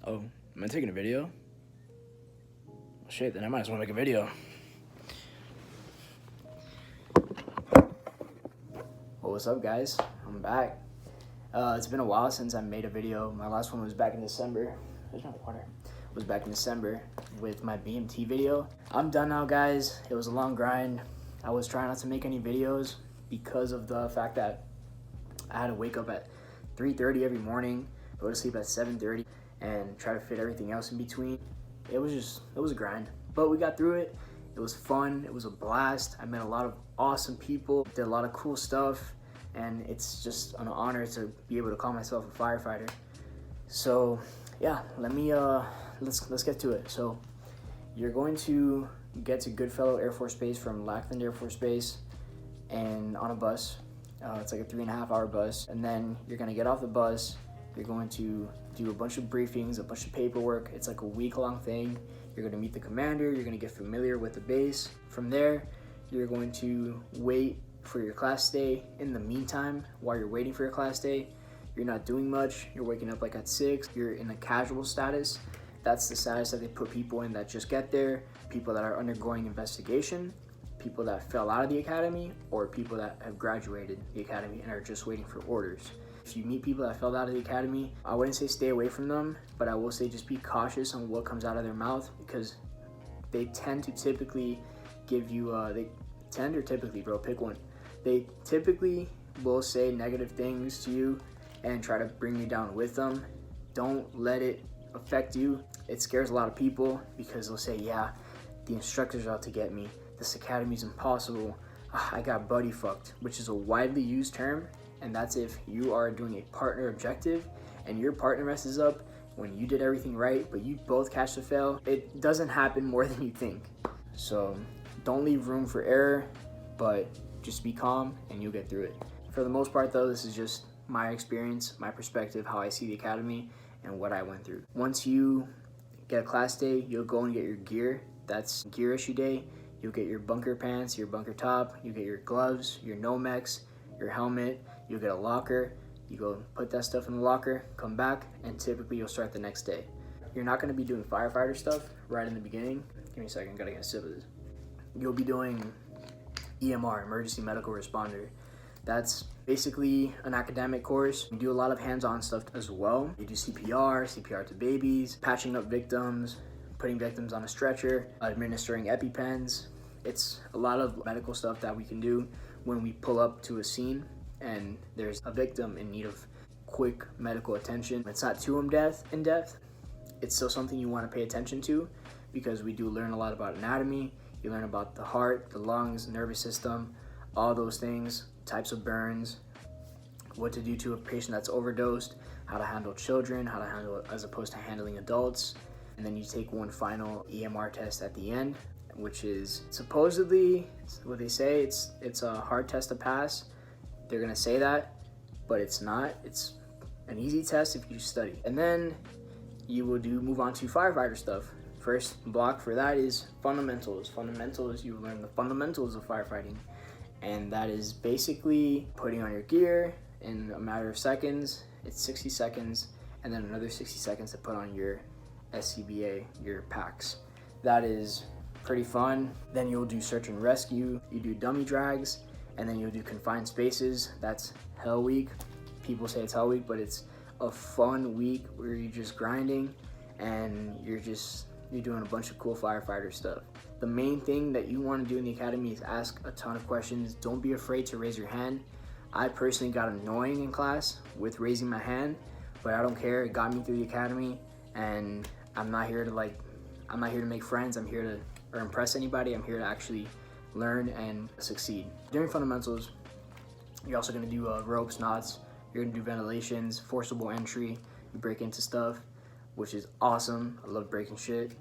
Oh, am I taking a video? Well, shit, then I might as well make a video. Well, what's up, guys? I'm back. It's been a while since I made a video. My last one was back in December. There's no water. It was back in December with my BMT video. I'm done now, guys. It was a long grind. I was trying not to make any videos because of the fact that I had to wake up at 3:30 every morning, go to sleep at 7:30, and try to fit everything else in between. It was a grind, but we got through it. It was fun. It was a blast. I met a lot of awesome people, did a lot of cool stuff, and it's just an honor to be able to call myself a firefighter. So yeah, let's get to it. So you're going to get to Goodfellow Air Force Base from Lackland Air Force Base and on a bus. It's like a 3.5 hour bus, and then you're gonna get off the bus. You're going to do a bunch of briefings, a bunch of paperwork. It's like a week-long thing. You're gonna meet the commander. You're gonna get familiar with the base. From there, you're going to wait for your class day. In the meantime, while you're waiting for your class day, you're not doing much. You're waking up like at 6. You're in a casual status. That's the status that they put people in that just get there, people that are undergoing investigation, people that fell out of the academy, or people that have graduated the academy and are just waiting for orders. If you meet people that fell out of the academy, I wouldn't say stay away from them, but I will say just be cautious on what comes out of their mouth, because they tend to typically give you, pick one. They typically will say negative things to you and try to bring you down with them. Don't let it affect you. It scares a lot of people because they'll say, yeah, the instructor's out to get me. This academy's impossible. I got buddy fucked, which is a widely used term, and that's if you are doing a partner objective and your partner messes up when you did everything right, but you both catch the fail. It doesn't happen more than you think. So don't leave room for error, but just be calm and you'll get through it. For the most part though, this is just my experience, my perspective, how I see the academy and what I went through. Once you get a class day, you'll go and get your gear. That's gear issue day. You'll get your bunker pants, your bunker top, you get your gloves, your Nomex, your helmet, you'll get a locker. You go put that stuff in the locker, come back, and typically you'll start the next day. You're not gonna be doing firefighter stuff right in the beginning. Give me a second, gotta get a sip of this. You'll be doing EMR, Emergency Medical Responder. That's basically an academic course. You do a lot of hands-on stuff as well. You do CPR to babies, patching up victims, putting victims on a stretcher, administering EpiPens. It's a lot of medical stuff that we can do when we pull up to a scene and there's a victim in need of quick medical attention. It's not too in depth. It's still something you want to pay attention to because we do learn a lot about anatomy. You learn about the heart, the lungs, nervous system, all those things, types of burns, what to do to a patient that's overdosed, how to handle children, how to handle it as opposed to handling adults. And then you take one final EMR test at the end, which is supposedly what they say. It's a hard test to pass. They're gonna say that, but it's not. It's an easy test if you study. And then you will move on to firefighter stuff. First block for that is fundamentals. Fundamentals, you learn the fundamentals of firefighting. And that is basically putting on your gear in a matter of seconds. It's 60 seconds, and then another 60 seconds to put on your SCBA, your packs. That is pretty fun. Then you'll do search and rescue. You do dummy drags, and then you'll do confined spaces. That's Hell Week. People say it's Hell Week, but it's a fun week where you're just grinding and you're doing a bunch of cool firefighter stuff. The main thing that you want to do in the academy is ask a ton of questions. Don't be afraid to raise your hand. I personally got annoying in class with raising my hand, but I don't care. It got me through the academy, and I'm not here to make friends. I'm here to impress anybody. I'm here to actually learn and succeed. During fundamentals, you're also going to do ropes, knots. You're going to do ventilations, forcible entry. You break into stuff, which is awesome. I love breaking shit.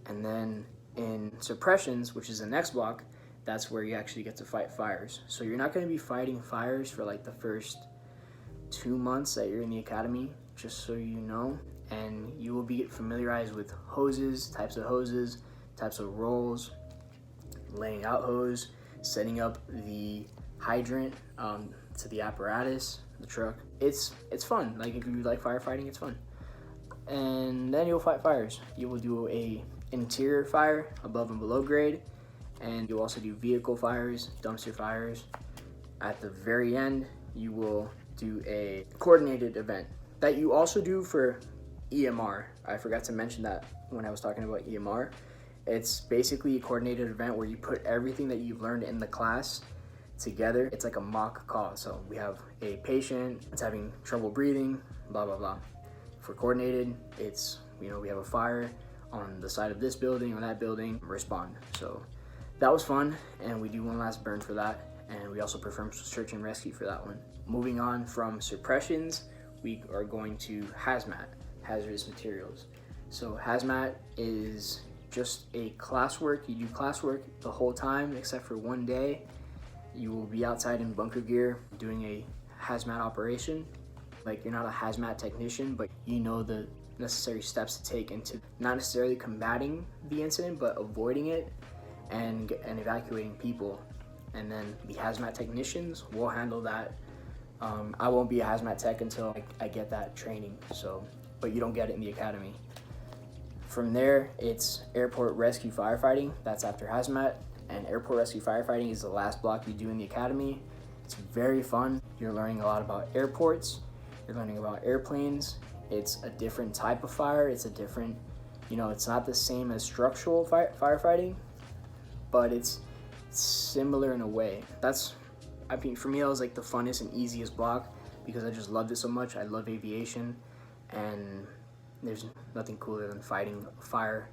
And then in suppressions, which is the next block, that's where you actually get to fight fires. So you're not going to be fighting fires for like the first 2 months that you're in the academy, just so you know. And you will be familiarized with hoses, types of rolls, laying out hose, setting up the hydrant to the apparatus, the truck. It's fun. Like if you like firefighting, it's fun. and then you'll fight fires. You will do a interior fire, above and below grade, and you'll also do vehicle fires, dumpster fires. At the very end, you will do a coordinated event that you also do for EMR. I forgot to mention that when I was talking about EMR. It's basically a coordinated event where you put everything that you've learned in the class together. It's like a mock call. So we have a patient that's having trouble breathing, blah, blah, blah. For coordinated, it's, we have a fire on the side of this building, on that building, respond. So that was fun, and we do one last burn for that, and we also perform search and rescue for that one. Moving on from suppressions, we are going to hazmat, hazardous materials. So hazmat is just a classwork. You do classwork the whole time except for one day. You will be outside in bunker gear doing a hazmat operation. Like, you're not a hazmat technician, but you know the necessary steps to take into not necessarily combating the incident, but avoiding it and evacuating people. And then the hazmat technicians will handle that. I won't be a hazmat tech until I get that training, so, but you don't get it in the academy. From there, it's airport rescue firefighting. That's after hazmat. And airport rescue firefighting is the last block you do in the academy. It's very fun. You're learning a lot about airports. You're learning about airplanes. It's a different type of fire. It's a different, it's not the same as structural firefighting, but it's similar in a way. For me, that was like the funnest and easiest block because I just loved it so much. I love aviation, and there's nothing cooler than fighting a fire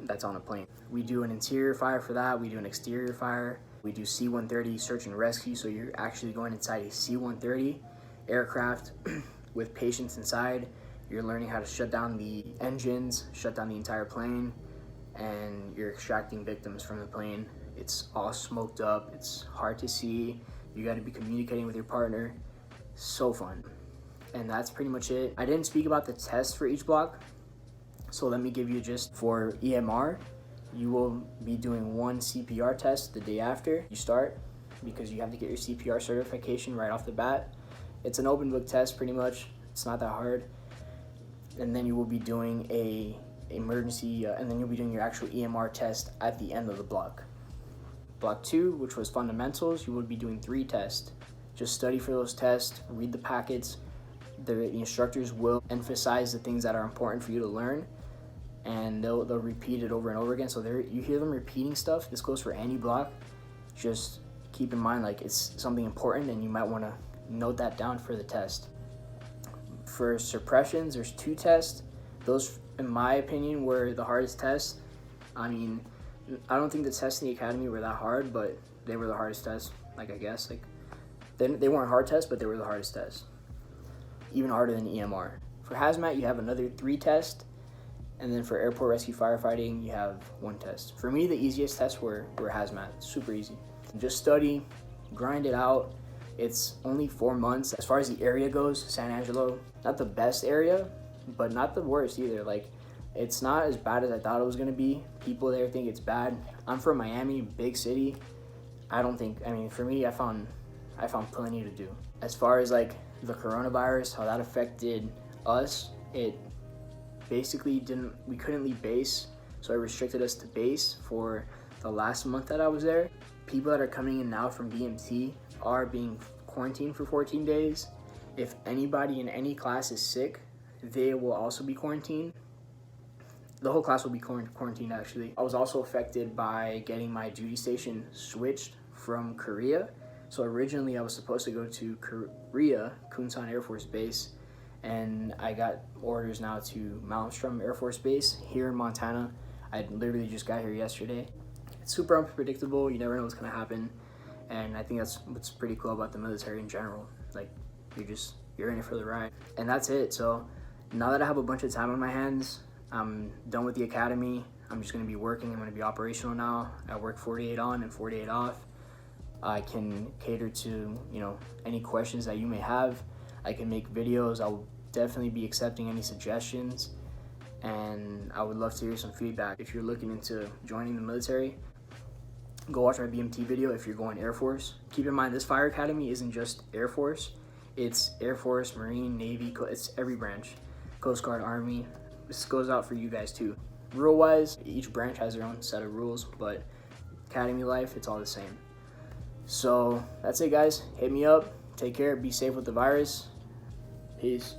that's on a plane. We do an interior fire for that. We do an exterior fire. We do C-130 search and rescue. So you're actually going inside a C-130 aircraft with patients inside. You're learning how to shut down the engines, shut down the entire plane, and you're extracting victims from the plane. It's all smoked up. It's hard to see. You got to be communicating with your partner. So fun. And that's pretty much it. I didn't speak about the tests for each block, so let me give you just for EMR. You will be doing one CPR test the day after you start because you have to get your CPR certification right off the bat. It's an open book test pretty much. It's not that hard. And then you will be doing a emergency, and then you'll be doing your actual EMR test at the end of the block. Block 2, which was fundamentals, you would be doing 3 tests. Just study for those tests, read the packets. The instructors will emphasize the things that are important for you to learn, and they'll repeat it over and over again. So you hear them repeating stuff. This goes for any block. Just keep in mind, like, it's something important, and you might want to note that down for the test. For suppressions, there's 2 tests. Those, in my opinion, were the hardest tests. I mean, I don't think the tests in the academy were that hard, but they were the hardest tests, I guess. They weren't hard tests, but they were the hardest tests. Even harder than EMR. For hazmat, you have another 3 tests, and then for airport rescue firefighting, you have 1 test. For me, the easiest tests were hazmat. Super easy. Just study, grind it out. It's only 4 months. As far as the area goes, San Angelo, not the best area, but not the worst either. Like, it's not as bad as I thought it was gonna be. People there think it's bad. I'm from Miami, big city. For me, I found plenty to do. As far as like the coronavirus, how that affected us, it basically we couldn't leave base, so it restricted us to base for the last month that I was there. People that are coming in now from BMT are being quarantined for 14 days. If anybody in any class is sick, they will also be quarantined. The whole class will be quarantined, actually. I was also affected by getting my duty station switched from Korea. So originally I was supposed to go to Korea, Kunsan Air Force Base, and I got orders now to Malmstrom Air Force Base here in Montana. I literally just got here yesterday. It's super unpredictable. You never know what's gonna happen. And I think that's what's pretty cool about the military in general. Like, you're in it for the ride. And that's it. So now that I have a bunch of time on my hands, I'm done with the academy. I'm just gonna be working. I'm gonna be operational now. I work 48 on and 48 off. I can cater to, any questions that you may have. I can make videos. I'll definitely be accepting any suggestions, and I would love to hear some feedback. If you're looking into joining the military, go watch my BMT video if you're going Air Force. Keep in mind, this fire academy isn't just Air Force. It's Air Force, Marine, Navy, it's every branch. Coast Guard, Army. This goes out for you guys too. Rule-wise, each branch has their own set of rules, but academy life, it's all the same. So that's it, guys. Hit me up. Take care. Be safe with the virus. Peace.